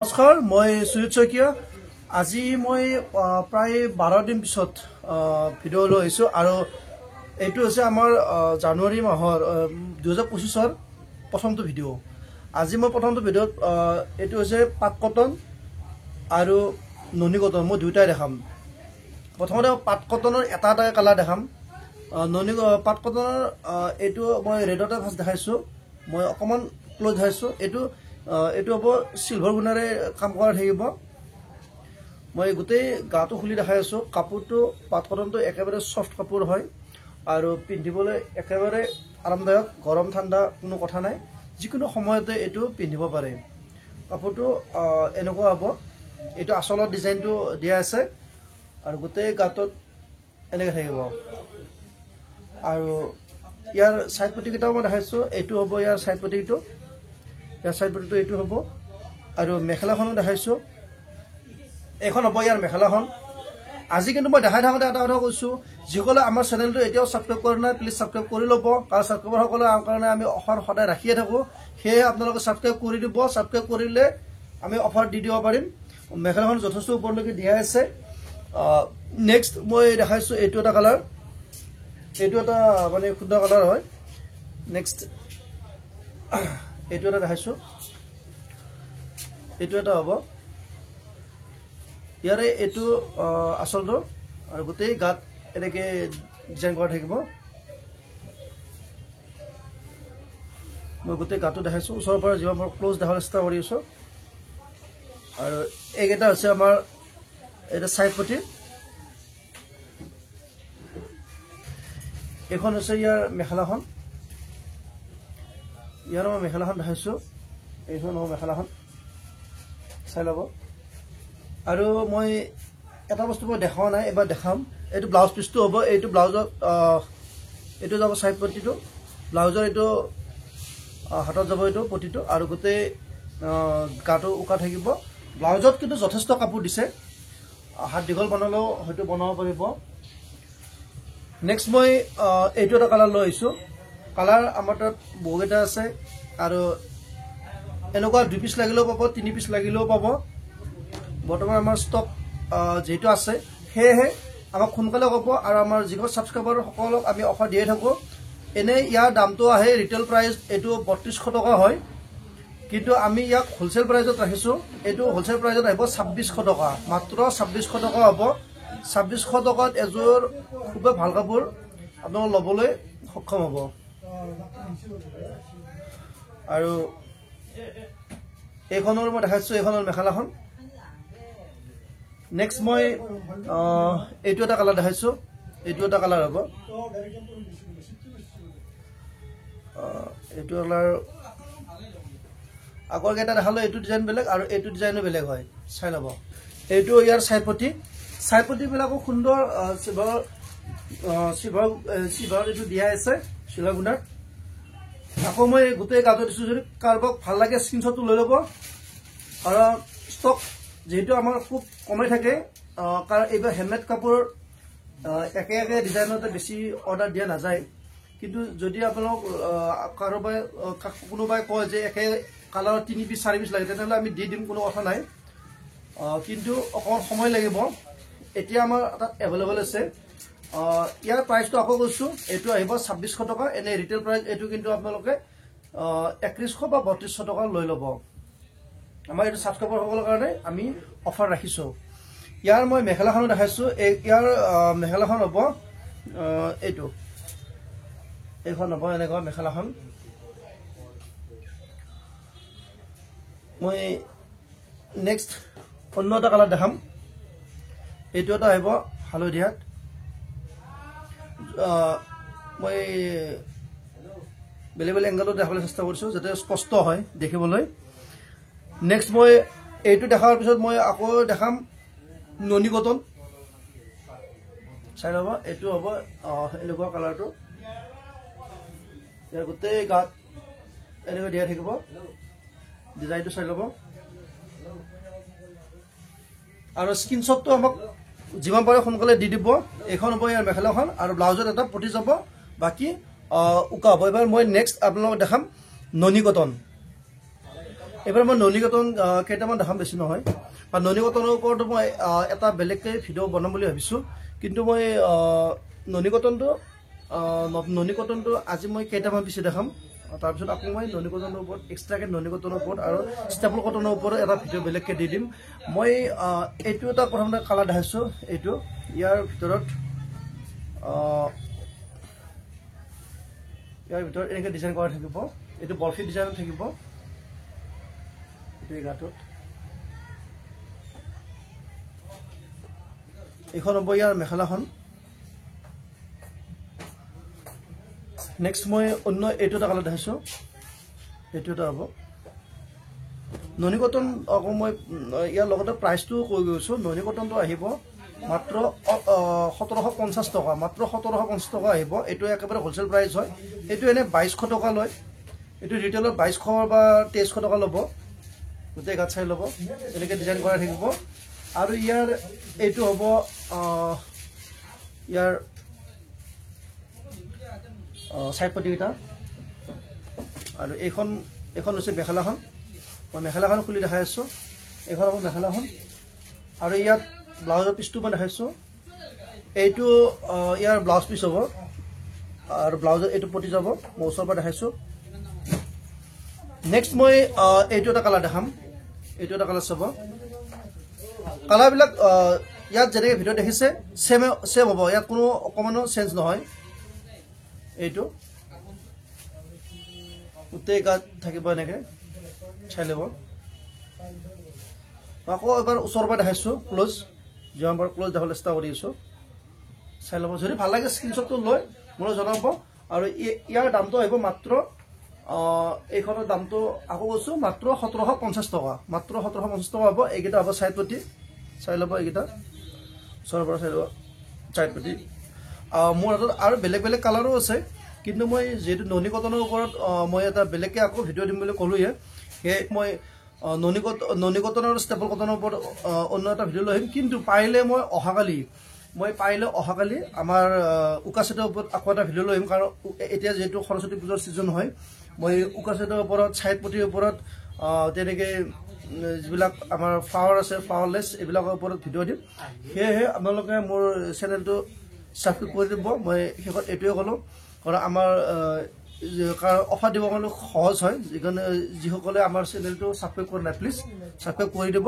নমস্কাৰ মই সুজিত শইকীয়া আজি মই প্ৰায় 12 দিন পিছত ভিডিঅ' লৈ আহিছো আৰু এইটো হৈছে আমাৰ জানুৱাৰী মাহৰ 2025 ৰ প্ৰথমটো ভিডিঅ' আজি মই প্ৰথমটো ভিডিঅ'ত এইটো হৈছে পাট কটন আৰু ননী কটন মই দুইটাই দেখাম প্ৰথমতে পাট কটনৰ এটা কালাৰ দেখাম ননী পাট কটনৰ এইটো মই ৰেডতে ফাৰ্ষ্ট দেখাইছো মই অকমান ক্লোজ দেখাইছো এইটো হ'ব সিলভাৰ গুণাৰে কাম কৰা থাকিব মই গোটেই গাটো খুলি দেখাই আছো কাপোৰটো পাট কটনটো একেবাৰে সফট কাপোৰ হয় আৰু পিন্ধিবলৈ একেবাৰে আৰামদায়ক গৰম ঠাণ্ডা কোনো কথা নাই যিকোনো সময়তে এইটো পিন্ধিব পাৰে কাপোৰটো এনেকুৱা হ'ব এইটো আসলৰ ডিজাইনটো দিয়া আছে আৰু গোটেই গাটোত এনেকৈ থাকিব আৰু ইয়াৰ সাইড পটিকেইটাও মই দেখাইছো এইটো হ'ব ইয়াৰ সাইড পটিটো ইয়াৰ সাইড পটিটো এইটো হ'ব আৰু মেখেলাখনো দেখাইছো এখন হ'ব ইয়াৰ মেখেলাখন আজি কিন্তু মই দেখাই থাকোঁতে এটা কথা কৈছো যিসকলে আমাৰ চেনেলটো এতিয়াও সাবস্ক্ৰাইব কৰা নাই প্লিজ সাবস্ক্ৰাইব কৰি ল'ব কাৰণ সাবস্ক্ৰাইবাৰসকলে আমাৰ কাৰণে আমি অফাৰ সদায় ৰাখিয়ে থাকোঁ সেয়ে আপোনালোকে সাবস্ক্ৰাইব কৰি দিব সাবস্ক্ৰাইব কৰিলে আমি অফাৰ দি দিব পাৰিম মেখেলাখন যথেষ্ট ওপৰলৈকে দিয়া আছে নেক্সট মই দেখাইছো এইটো এটা কালাৰ এইটো এটা মানে সুন্দৰ কালাৰ হয় নেক্সট এইটো এটা দেখাইছো এইটো এটা হ'ব ইয়াৰে এইটো আসলটো আৰু গোটেই গাত এনেকে ডিজাইন কৰা থাকিব মই গোটেই গাটো দেখাইছো ওচৰৰ পৰা যিমান মই ক্লোজ দেখাবলৈ চেষ্টা কৰি আছো আৰু এইকেইটা হৈছে আমাৰ এটা সাইড পটি এখন হৈছে ইয়াৰ মেখেলাখন ইয়াৰ মই মেখেলাখন দেখাইছো এইখন হ'ব মেখেলাখন চাই ল'ব আৰু মই এটা বস্তু মই দেখাও নাই এবাৰ দেখাম এইটো ব্লাউজ পিচটো হ'ব এইটো ব্লাউজত এইটো যাব সাইড পটিটো ব্লাউজৰ এইটো হাতত যাব এইটো পটিটো আৰু গোটেই গাটো উকা থাকিব ব্লাউজত কিন্তু যথেষ্ট কাপোৰ দিছে হাত দীঘল বনালেও হয়তো বনাব পাৰিব নেক্সট মই এইটো এটা কালাৰ লৈ আহিছো কালাৰ আমাৰ তাত বহুকেইটা আছে আৰু এনেকুৱা 2 পিচ লাগিলেও পাব 3 পিচ লাগিলেও পাব বৰ্তমান আমাৰ ষ্টক যেটো আছে হেহে আমাক সোনকালে ক'ব আৰু আমাৰ যিসকল সাবস্ক্ৰাইবাৰ সকলক আমি অফাৰ দিয়ে থাকো এনে ইয়াৰ দামটো আহে ৰিটেল প্ৰাইস এইটো 3200 টকা হয় কিন্তু আমি ইয়াক হোলসেল প্ৰাইসত ৰাখিছো এইটো হোলসেল প্ৰাইসত আহিব 2600 টকা মাত্ৰ 2600 টকা হ'ব 2600 টকাত এযোৰ খুব ভাল কাপোৰ আপোনালোক ল'বলৈ সক্ষম হ'ব আৰু এইখনৰ মই দেখাইছো এইখনৰ মেখেলাখন নেক্সট মই এইটো এটা কালাৰ দেখাইছো এইটো এটা কালাৰ হ'ব এইটো কালাৰ আগৰ কেইটা দেখালো এইটো ডিজাইন বেলেগ আৰু এইটো ডিজাইনো বেলেগ হয় চাই ল'ব এইটো ইয়াৰ সাইড পটি বিলাকো সুন্দৰ সিলভাৰ এইটো দিয়া আছে সিলভাৰ গুণাৰ আকৌ মই গোটেই গাটো দিছো যদি কাৰোবাক ভাল লাগে স্ক্ৰীনশ্বটটো লৈ ল'ব আৰু ষ্টক যেহেতু আমাৰ খুব কমাই থাকে কাৰণ এইবাৰ হেণ্ডমেড কাপোৰ একে ডিজাইনতে বেছি অৰ্ডাৰ দিয়া নাযায় কিন্তু যদি আপোনালোক কোনোবাই কয় যে একে কালাৰৰ 3 পিচ 4 পিচ লাগে তেনেহ'লে আমি দি দিম কোনো কথা নাই কিন্তু অকণ সময় লাগিব এতিয়া আমাৰ তাত এভেইলেবল আছে ইয়াৰ প্ৰাইসটো আকৌ কৈছো এইটো আহিব 2600 টকা এনে ৰিটেল প্ৰাইস এইটো কিন্তু আপোনালোকে 3100 বা 3200 টকা লৈ ল'ব আমাৰ এইটো সাবস্ক্ৰাইবাৰ সকলৰ কাৰণে আমি অফাৰ ৰাখিছো ইয়াৰ মই মেখেলাখনো দেখাইছো ইয়াৰ মেখেলাখন হ'ব এইখন হ'ব এনেকুৱা মেখেলাখন মই নেক্সট অন্য এটা কালাৰ দেখাম এইটো এটা আহিব হালধীয়াত মই বেলেগ এংগলত দেখাবলৈ চেষ্টা কৰিছো যাতে স্পষ্ট হয় দেখিবলৈ নেক্সট মই এইটো দেখাৰ পিছত মই আকৌ দেখাম ননী কটন চাই ল'ব এইটো হ'ব এনেকুৱা কালাৰটো ইয়াৰ গোটেই গাত এনেকৈ দিয়া থাকিব ডিজাইনটো চাই ল'ব আৰু স্ক্ৰীনশ্বটটো আমাক যিমান পাৰে সোনকালে দি দিব এইখন হ'ব ইয়াৰ মেখেলাখন আৰু ব্লাউজত এটা পটি যাব বাকি উকা হ'ব এবাৰ মই নেক্সট আপোনালোকক দেখাম ননী কটন এবাৰ মই ননিকটন কেইটামান দেখাম, বেছি নহয়। বা ননিকটনৰ ওপৰত মই এটা বেলেগকৈ ভিডিঅ' বনাম বুলি ভাবিছোঁ। কিন্তু মই ননিকটনটো আজি মই কেইটামান পিছে দেখাম। তাৰপিছত আকৌ মই ননিকটনৰ ওপৰত এক্সট্ৰাকৈ ননিকটনৰ ওপৰত আৰু ষ্টেপল কটনৰ ওপৰত এটা ভিডিঅ' বেলেগকৈ দি দিম। মই এইটো এটা প্ৰথমতে কালাৰ দেখাইছোঁ। এইটো ইয়াৰ ভিতৰত এনেকৈ ডিজাইন কৰা থাকিব। এইটো বৰফি ডিজাইন থাকিব। এইটো গাটোত এইখন হ'ব ইয়াৰ মেখেলাখন। নেক্সট মই অন্য এইটো এটা কালাৰ দেখাইছোঁ। এইটো এটা হ'ব ননিকটন। আকৌ মই ইয়াৰ লগতে প্ৰাইচটো কৈ গৈছোঁ। ননিকটনটো আহিব মাত্ৰ 1750 টকা, মাত্ৰ 1750 টকা আহিব। এইটো একেবাৰে হ'লচেল প্ৰাইচ হয়। এইটো এনেই 2200 টকা লয়। এইটো ৰিটেইলত 2200 বা 2300 টকা ল'ব। গোটেই গাত চাই ল'ব। এনেকৈ ডিজাইন কৰা থাকিব। আৰু ইয়াৰ এইটো হ'ব ইয়াৰ চাইড পটিকেইটা। আৰু এইখন হৈছে মেখেলাখন। মই মেখেলাখন খুলি দেখাই আছোঁ। এইখন হ'ব মেখেলাখন। আৰু ইয়াত ব্লাউজৰ পিচটো মই দেখাইছোঁ। এইটো ইয়াৰ ব্লাউজ পিচ হ'ব। আৰু ব্লাউজৰ এইটো পটি যাব। মই ওচৰৰ পৰা দেখাইছোঁ। নেক্সট মই এইটো এটা কালাৰ দেখাম। এইটো এটা কালাৰ চাব। কালাৰবিলাক ইয়াত যেনেকৈ ভিডিঅ' দেখিছে ছেম হ'ব। ইয়াত কোনো অকণমানো চেঞ্জ নহয়। এইটো গোটেই গাত থাকিব এনেকৈ চাই ল'ব। আকৌ এবাৰ ওচৰৰ পৰা দেখাইছোঁ ক্ল'জ। যিমান পাৰোঁ ক্ল'জ দেখাবলৈ চেষ্টা কৰি আছোঁ। চাই ল'ব। যদি ভাল লাগে স্ক্ৰীনশ্বটটো লৈ মোলৈ জনাব। আৰু ইয়াৰ দামটো আহিব মাত্ৰ এইখনৰ দামটো আকৌ কৈছোঁ মাত্ৰ 1750 টকা। মাত্ৰ 1750 টকা হ'ব। এইকেইটা হ'ব চাইড পটি। চাই ল'ব। এইকেইটা ওচৰৰ পৰা চাই ল'ব চাইড পটি। মোৰ হাতত আৰু বেলেগ বেলেগ কালাৰো আছে। কিন্তু মই যিহেতু ননিকটনৰ ওপৰত মই এটা বেলেগকৈ আকৌ ভিডিঅ' দিম বুলি ক'লোঁহে, সেয়ে মই ননিকটন আৰু ষ্টেপল কটনৰ ওপৰত অন্য এটা ভিডিঅ' লৈ আহিম। কিন্তু পাৰিলে মই অহাকালি আমাৰ উকাচেটৰ ওপৰত আকৌ এটা ভিডিঅ' লৈ আহিম। কাৰণ এতিয়া যিহেতু সৰস্বতী পূজাৰ ছিজন হয়, মই উকাচেটৰ ওপৰত চাইড পটিৰ ওপৰত তেনেকৈ যিবিলাক আমাৰ ফ্লাৱাৰ আছে, ফ্লাৱাৰলেছ, এইবিলাকৰ ওপৰত ভিডিঅ' দিম। সেয়েহে আপোনালোকে মোৰ চেনেলটো ছাবস্ক্ৰাইব কৰি দিব। মই শেষত এইটোৱে ক'লোঁ, কাৰণ আমাৰ অফাৰ দিব কাৰণে সহজ হয়। যিসকলে আমাৰ চেনেলটো ছাবস্ক্ৰাইব কৰা নাই, প্লিজ ছাবস্ক্ৰাইব কৰি দিব।